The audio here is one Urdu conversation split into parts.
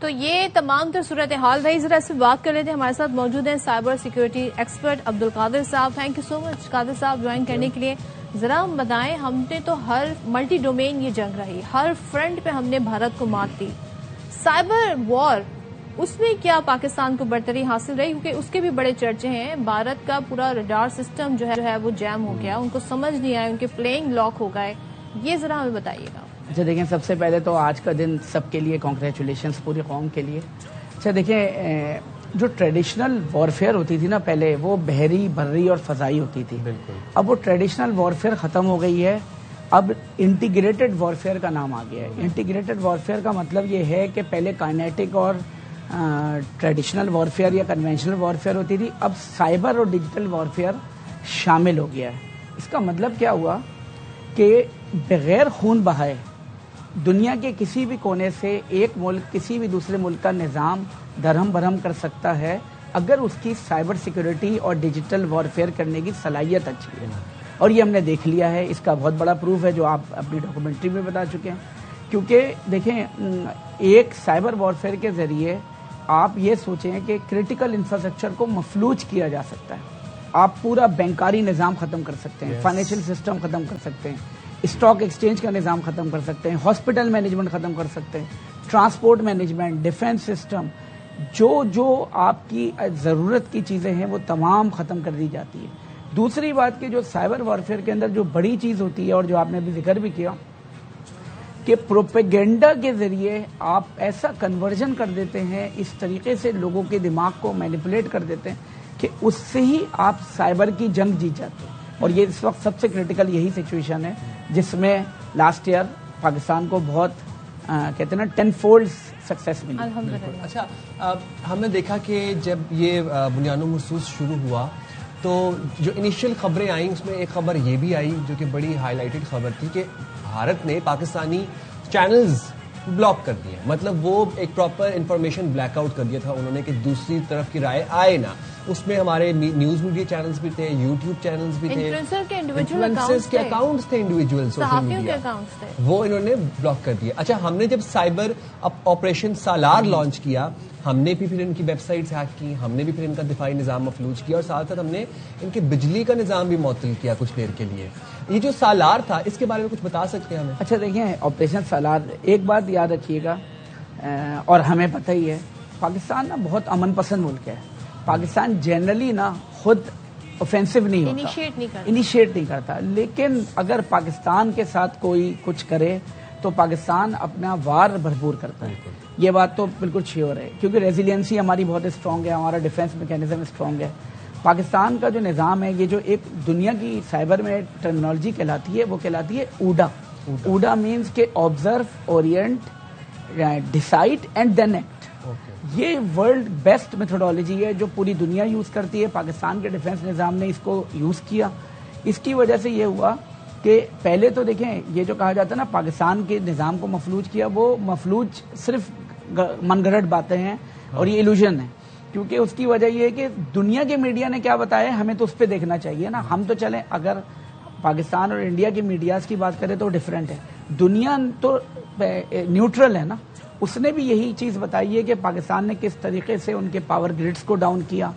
تو یہ تمام تر صورتحال رہی. ذرا اس سے بات کر لیتے ہیں. ہمارے ساتھ موجود ہیں سائبر سیکورٹی ایکسپرٹ عبدالقادر صاحب. تھینک یو سو مچ قادر صاحب جوائن کرنے کے لیے. ذرا ہم بتائیں, ہم نے تو ہر ملٹی ڈومین یہ جنگ رہی, ہر فرنٹ پہ ہم نے بھارت کو مات دی. سائبر وار اس میں کیا پاکستان کو برتری حاصل رہی؟ کیونکہ اس کے بھی بڑے چرچے ہیں. بھارت کا پورا ریڈار سسٹم جو ہے وہ جیم ہو گیا, ان کو سمجھ نہیں آیا, ان کے پلینگ لاک ہو گئے. یہ ذرا ہمیں بتائیے گا. اچھا دیکھیں, سب سے پہلے تو آج کا دن سب کے لیے کانگریچولیشنز پوری قوم کے لیے. اچھا دیکھیں, جو ٹریڈیشنل وارفیئر ہوتی تھی نا پہلے, وہ بحری, بری اور فضائی ہوتی تھی. بالکل. اب وہ ٹریڈیشنل وارفیئر ختم ہو گئی ہے. اب انٹیگریٹڈ وارفیئر کا نام آ گیا ہے. انٹیگریٹڈ وارفیئر کا مطلب یہ ہے کہ پہلے کائنیٹک اور ٹریڈیشنل وارفیئر یا کنونشنل وارفیئر ہوتی تھی, اب سائبر اور ڈیجیٹل وارفیئر شامل ہو گیا ہے. اس کا مطلب کیا ہوا کہ بغیر خون بہائے دنیا کے کسی بھی کونے سے ایک ملک کسی بھی دوسرے ملک کا نظام درہم برہم کر سکتا ہے اگر اس کی سائبر سیکورٹی اور ڈیجیٹل وارفیئر کرنے کی صلاحیت اچھی ہے. اور یہ ہم نے دیکھ لیا ہے. اس کا بہت بڑا پروف ہے جو آپ اپنی ڈاکومنٹری میں بتا چکے ہیں. کیونکہ دیکھیں, ایک سائبر وارفیئر کے ذریعے آپ یہ سوچیں کہ کریٹیکل انفراسٹرکچر کو مفلوج کیا جا سکتا ہے. آپ پورا بینکاری نظام ختم کر سکتے ہیں, فائنینشیل سسٹم ختم کر سکتے ہیں, اسٹاک ایکسچینج کا نظام ختم کر سکتے ہیں, ہاسپٹل مینجمنٹ ختم کر سکتے ہیں, ٹرانسپورٹ مینجمنٹ, ڈیفنس سسٹم, جو آپ کی ضرورت کی چیزیں ہیں وہ تمام ختم کر دی جاتی ہے. دوسری بات کہ جو سائبر وارفیئر کے اندر جو بڑی چیز ہوتی ہے اور جو آپ نے ابھی ذکر بھی کیا کہ پروپیگنڈا کے ذریعے آپ ایسا کنورژن کر دیتے ہیں, اس طریقے سے لوگوں کے دماغ کو مینیپولیٹ کر دیتے ہیں کہ اس سے ہی آپ سائبر کی جنگ جیت جاتے ہیں. اور یہ اس وقت سب سے کریٹیکل یہی سچویشن ہے جس میں لاسٹ ایئر پاکستان کو بہت کہتے ہیں نا 10 فولڈ سکسیس ملی. اچھا, ہم نے دیکھا کہ جب یہ بنیاد مرصوص شروع ہوا تو جو انیشیل خبریں آئیں اس میں ایک خبر یہ بھی آئی جو کہ بڑی ہائی لائٹڈ خبر تھی کہ بھارت نے پاکستانی چینلز بلاک کر دیے. مطلب وہ ایک پراپر انفارمیشن بلیک آؤٹ کر دیا تھا انہوں نے کہ دوسری طرف کی رائے آئے نہ. اس میں ہمارے نیوز میڈیا چینلز بھی تھے, یوٹیوب چینلز بھی تھے, انفلوئنسرز کے اکاؤنٹس تھے, انڈیویجول سوشل میڈیا, وہ انہوں نے بلاک کر دیا. اچھا, ہم نے جب سائبر آپریشن سالار لانچ کیا, ہم نے بھی پھر ان کی ویب سائٹس ہیک کی, ہم نے بھی پھر ان کا دفاعی نظام مفلوج کیا, اور ساتھ ساتھ ہم نے ان کے بجلی کا نظام بھی معطل کیا کچھ دیر کے لیے. یہ جو سالار تھا اس کے بارے میں کچھ بتا سکتے ہیں ہمیں؟ اچھا دیکھیں, آپریشن سالار, ایک بات یاد رکھیے گا اور ہمیں پتہ ہی ہے, پاکستان نا بہت امن پسند ملک ہے. پاکستان جنرلی نا خود اوفینسو نہیں ہوتا, انیشیٹ نہیں کرتا, لیکن اگر پاکستان کے ساتھ کوئی کچھ کرے تو پاکستان اپنا وار بھرپور کرتا ہے. یہ بات تو بالکل شیور ہے کیونکہ ریزیلینسی ہماری بہت اسٹرانگ ہے, ہمارا ڈیفنس میکینزم اسٹرانگ ہے. پاکستان کا جو نظام ہے, یہ جو ایک دنیا کی سائبر میں ٹرمینالوجی کہلاتی ہے وہ کہلاتی ہے اوڈا. اوڈا مینز کہ observe, orient, decide and then act. یہ ورلڈ بیسٹ میتھڈالوجی ہے جو پوری دنیا یوز کرتی ہے. پاکستان کے ڈیفنس نظام نے اس کو یوز کیا. اس کی وجہ سے یہ ہوا کہ پہلے تو دیکھیں, یہ جو کہا جاتا ہے نا پاکستان کے نظام کو مفلوج کیا, وہ مفلوج صرف من گھڑت باتیں ہیں اور یہ ایلوژن ہے. کیونکہ اس کی وجہ یہ ہے کہ دنیا کے میڈیا نے کیا بتایا, ہمیں تو اس پہ دیکھنا چاہیے نا. ہم تو چلیں, اگر پاکستان اور انڈیا کی میڈیاز کی بات کریں تو ڈفرینٹ ہے. دنیا تو نیوٹرل ہے نا, اس نے بھی یہی چیز بتائی ہے کہ پاکستان نے کس طریقے سے ان کے پاور گریڈز کو ڈاؤن کیا,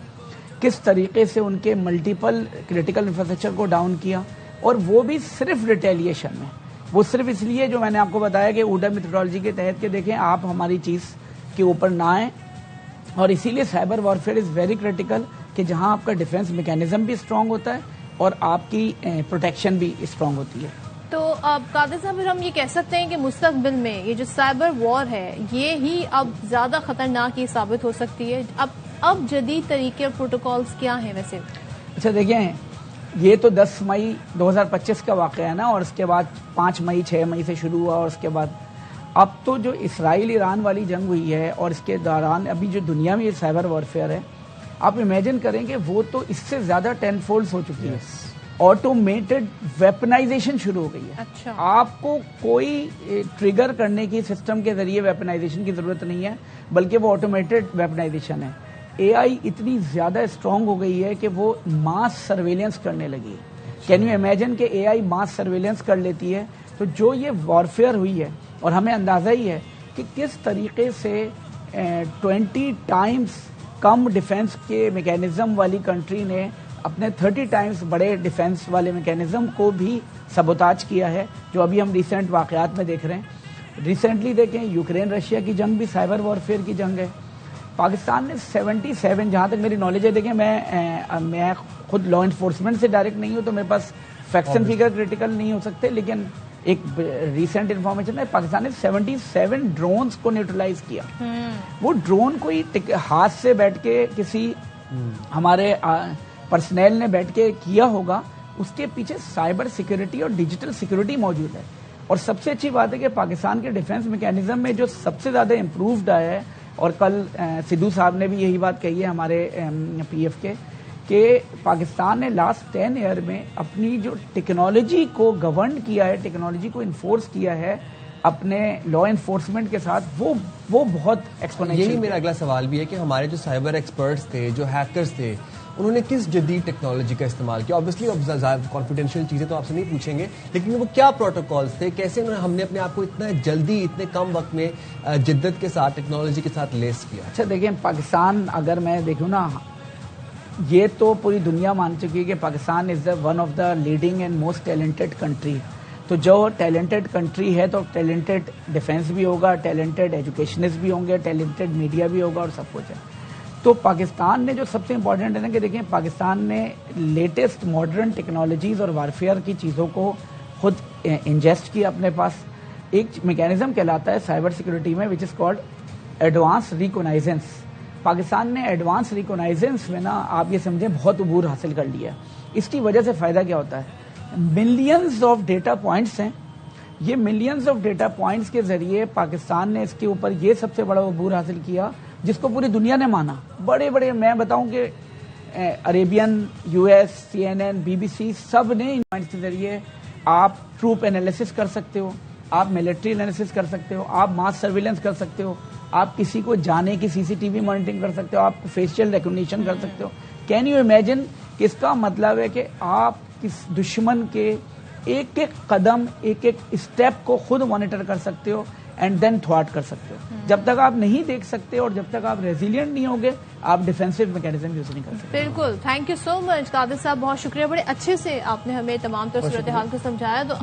کس طریقے سے ان کے ملٹیپل کریٹیکل انفراسٹرکچر کو ڈاؤن کیا, اور وہ بھی صرف ریٹیلیشن میں. وہ صرف اس لیے جو میں نے آپ کو بتایا کہ اوڈا میتھڈالوجی کے تحت کہ دیکھیں آپ ہماری چیز کے اوپر نہ آئیں. اور اسی لیے cyber warfare is very critical کہ جہاں آپ کا ڈیفنس میکینزم بھی اسٹرانگ ہوتا ہے اور آپ کی پروٹیکشن بھی اسٹرانگ ہوتی ہے. تو قادر صاحب, ہم یہ کہہ سکتے ہیں کہ مستقبل میں یہ جو سائبر وار ہے یہ ہی اب زیادہ خطرناک ہی ثابت ہو سکتی ہے. اب جدید طریقے اور پروٹوکالز کیا ہیں ویسے؟ اچھا دیکھیں, یہ تو 10 مئی 2025 کا واقعہ ہے نا, اور اس کے بعد 5 مئی 6 مئی سے شروع ہوا, اور اس کے بعد اب تو جو اسرائیل ایران والی جنگ ہوئی ہے اور اس کے دوران ابھی جو دنیا میں یہ سائبر وارفیئر ہے, آپ امیجن کریں کہ وہ تو اس سے زیادہ 10 فولڈز ہو چکی ہے. آٹومیٹڈ ویپنائزیشن شروع ہو گئی ہے. اچھا. آپ کو کوئی ٹریگر کرنے کی سسٹم کے ذریعے ویپنائزیشن کی ضرورت نہیں ہے, بلکہ وہ آٹومیٹڈ ویپنائزیشن ہے. اے آئی اتنی زیادہ اسٹرانگ ہو گئی ہے کہ وہ ماس سرویلنس کرنے لگی ہے. کین یو امیجن کہ اے آئی ماس سرویلنس کر لیتی ہے؟ تو جو یہ وارفیئر ہوئی ہے, اور ہمیں اندازہ ہی ہے کہ کس طریقے سے 20 ٹائمز کم ڈیفینس کے میکینزم والی کنٹری نے اپنے 30 ٹائمز بڑے ڈیفینس والے میکینزم کو بھی سبوتاج کیا ہے، جو ابھی ہم ریسنٹ واقعات میں دیکھ رہے ہیں. ریسنٹلی دیکھیں یوکرین رشیا کی جنگ بھی سائبر وارفیئر کی جنگ ہے. پاکستان نے 77، جہاں تک میری نالج ہے، دیکھیں میں خود لا انفورسمنٹ سے ڈائریکٹ نہیں ہوں تو میرے پاس فیکٹس اینڈ فگر کریٹیکل نہیں ہو سکتے، لیکن ایک ریسنٹ انفارمیشن ہے پاکستان نے 77 ڈرونز کو نیوٹرلائز کیا. وہ ڈرون کوئی ہاتھ سے بیٹھ کے کسی ہمارے پرسنل نے بیٹھ کے کیا ہوگا، اس کے پیچھے سائبر سیکورٹی اور ڈیجیٹل سیکورٹی موجود ہے. اور سب سے اچھی بات ہے کہ پاکستان کے ڈیفنس میکینزم میں جو سب سے زیادہ امپرووڈ آیا ہے، اور کل سدھو صاحب نے بھی یہی بات کہی ہے ہمارے پی ایف کے، کہ پاکستان نے لاسٹ 10 ایئر میں اپنی جو ٹیکنالوجی کو گورن کیا ہے، ٹیکنالوجی کو انفورس کیا ہے اپنے لا انفورسمنٹ کے ساتھ، وہ بہت ایکسپونینشیل. یہی میرا اگلا سوال بھی ہے کہ ہمارے جو سائبر ایکسپرٹس تھے، جو ہیکرز تھے، انہوں نے کس جدید ٹیکنالوجی کا استعمال کیا؟ obviously اب کانفیڈینشیل چیزیں تو آپ سے نہیں پوچھیں گے، لیکن وہ کیا پروٹوکالز تھے، کیسے ہم نے اپنے آپ کو اتنا جلدی اتنے کم وقت میں جدت کے ساتھ ٹیکنالوجی کے ساتھ لیس کیا؟ اچھا دیکھیں، پاکستان اگر میں دیکھوں نا، یہ تو پوری دنیا مان چکی ہے کہ Pakistan is one of the leading and most talented country. تو جو ٹیلنٹڈ کنٹری ہے تو ٹیلنٹڈ ڈیفینس بھی ہوگا، ٹیلنٹڈ ایجوکیشنسٹ بھی ہوں گے، ٹیلنٹڈ میڈیا بھی ہوگا، اور سب کچھ ہے. تو پاکستان نے جو سب سے امپورٹنٹ ہے نا کہ دیکھیں پاکستان نے لیٹسٹ ماڈرن ٹیکنالوجیز اور وارفیئر کی چیزوں کو خود انجسٹ کیا اپنے پاس. ایک میکینزم کہلاتا ہے سائبر سیکورٹی میں وچ از کالڈ ایڈوانس ریکونائزنس. پاکستان نے ایڈوانس ریکونائزنس میں نا آپ یہ سمجھیں بہت عبور حاصل کر لیا. اس کی وجہ سے فائدہ کیا ہوتا ہے؟ ملینز آف ڈیٹا پوائنٹس ہیں. یہ ملینز آف ڈیٹا پوائنٹس کے ذریعے پاکستان نے اس کے اوپر یہ سب سے بڑا عبور حاصل کیا جس کو پوری دنیا نے مانا. بڑے بڑے میں بتاؤں کہ Arabian, U S, CNN، BBC سب نے ان پوائنٹس کے ذریعے آپ ٹروپ انالیسس کر سکتے ہو، آپ ملٹری انالیسس کر سکتے ہو، آپ ماس سرویلنس کر سکتے ہو، آپ کسی کو جانے کی CCTV مانیٹرنگ کر سکتے ہو، آپ فیشیل ریکگنیشن کر سکتے ہو. کین یو امیجن کہ اس کا مطلب ہے کہ آپ کس دشمن کے ایک ایک قدم، ایک ایک اسٹیپ کو خود مانیٹر کر سکتے ہو اینڈ دین تھوارٹ کر سکتے ہو. جب تک آپ نہیں دیکھ سکتے اور جب تک آپ ریزیلینٹ نہیں ہوگے آپ ڈیفینسو میکینزم یوز نہیں کر سکتے. بالکل. تھینک یو سو مچ قادر صاحب، بہت شکریہ. بڑے اچھے سے آپ نے ہمیں تمام تر صورتحال کو سمجھایا. تو